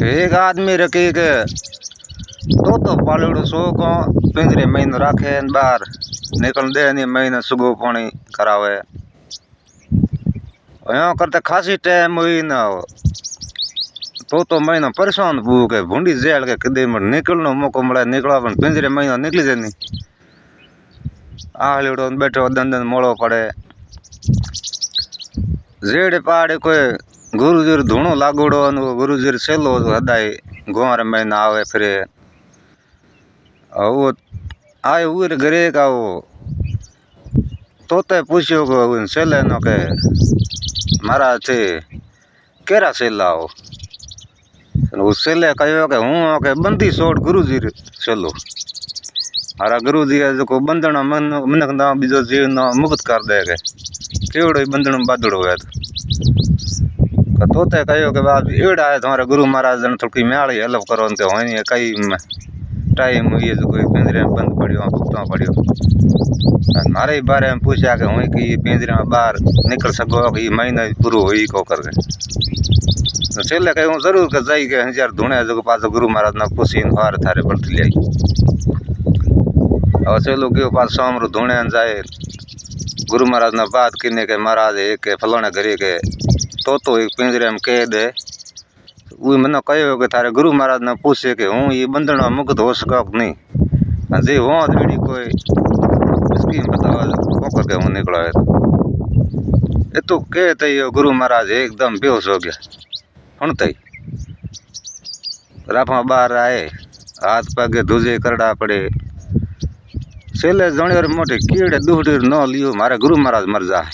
एक आदमी रखी के तो पालड़ो सो को पिंजरे महीनो राखे बार निकल दे नहीं महीने सुगो पानी करावे यहाँ करते खासी टाइम हुई ना तो महीना परेशान भूख है भूडी जेल के कदे निकलनो मौको मिले निकला पण पिंजरे महीना निकली जाए नहीं आड़ो बैठो दन दन मोड़ो पड़े जेड़े पहाड़े कोई गुरुजी धूणो लागोड़ो गुरुजी सेलो हदाई गुआर महीना आवे फिरे वो आए उर घरे का वो तोते पूछो को सेले नो के महाराज थे केरा सेला हो वो सेले कहो के हूँ के बंदी सोट गुरुजी सेलो हरा गुरुजी जो बंधन मनक ना बीजो जीव ना मुक्त कर दे के केवड़ो बंधन बादड़ो है तोते कहो के बाप एड़ा है तुम्हारे गुरु महाराज ने थोड़ी म्याली हेल्प करो के हो कई टाइम ये जो कोई पिंजरे में बंद पड़ियो भुगतना पड़ियो मारे बारे में पूछा कि हूँ कि पिंजरे में बाहर निकल सको कि महीना पूरा हो ही को करके तो चले कहीं जरूर के जाई के हजार धुने जो पास गुरु महाराज ना पुसीन हार थारे बढ़ती ली और चलो गयो पास शाम रो धुने जाए गुरु महाराज ना बात किने के महाराज एक फलाने घरे के तो एक पिंजरे में कह दे वो मैंने कहो कि थारे गुरु महाराज ने पूछे कि हूँ ये बंधन मुक्त हो सका नहीं जी वो दीड़ी कोई स्कीम बतावा को करके हूँ निकला है ये तो कहते ही गुरु महाराज एकदम बेहोश हो गया सुनते ही राफा बाहर आए हाथ पगे धुजे करड़ा पड़े सेले जने और मोटे कीड़े दूढ़ न लियो मारे गुरु महाराज मर जाए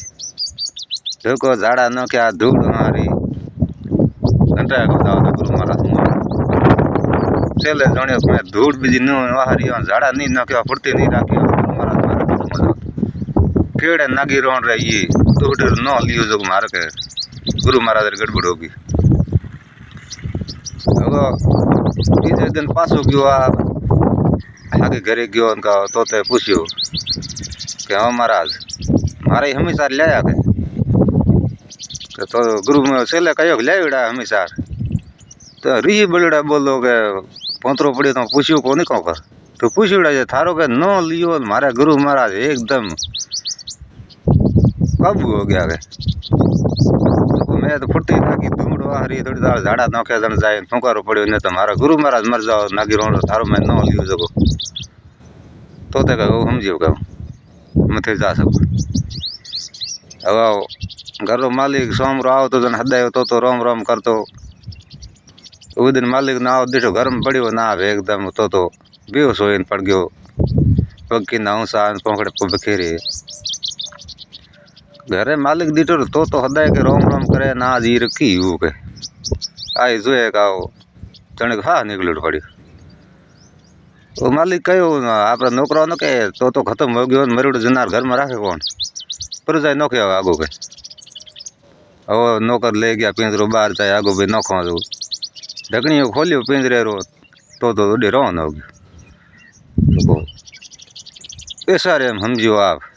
देखो झाड़ा न क्या धूड़ मारी घंटा को गुरु महाराज सेले जने में धूड़ बीजी न हारी झाड़ा नहीं न क्या फुर्ती नहीं राखी गुरु महाराज मारे कीड़े नागी रोन रही दूढ़ न लियो जो मार के गुरु महाराज गड़बड़ होगी तीसरे दिन पासो गयो आगे घरे गयो उनका तोते पूछ्यो कि हाँ महाराज मारे हमेशा लिया के तो गुरु में सेले कहो लिया हमेशा तो री बलड़ा बोलो के पोतरो पड़ियो तो पूछ्यो को नहीं कहो कर तो पूछ्योड़ा जे थारो के न लियो मारे गुरु महाराज एकदम कब हो गया के मैं तो फुर्ती नागी धूड़ हारी थोड़ी दाल झाड़ा नौके जन जाए फुकारो पड़ियो ने तो मारा गुरु महाराज मर जाओ नागी रोन थारो मैं न लियो जगो तो कहो समझियो कहो मथे जा सको अब घर मालिक सोम रो आओ तो जन हदायो तो रोम रोम करतो वो दिन मालिक ना आओ देखो घर में पड़ियो ना आवे एकदम तो बेहोश होइन पड़ गयो पग की नाव सा पोंकड़े को बखेरे घरे मालिक दीटो तो हदाय के रोम रोम करे ना जी रखी वो के आई जोए का तने हाँ निकल पड़ियो वो मालिक कहो आप नौकरा न के तो खत्म हो गयो मरुड़ जनार घर में राखे कौन पर जाए नौके आगो के वो नौकर ले गया पिंजरो बाहर जाए आगो भाई नौखो जो ढकनी खोलियो पिंजरे रो तो रोन हो गयो तो ऐसा रे समझियो आप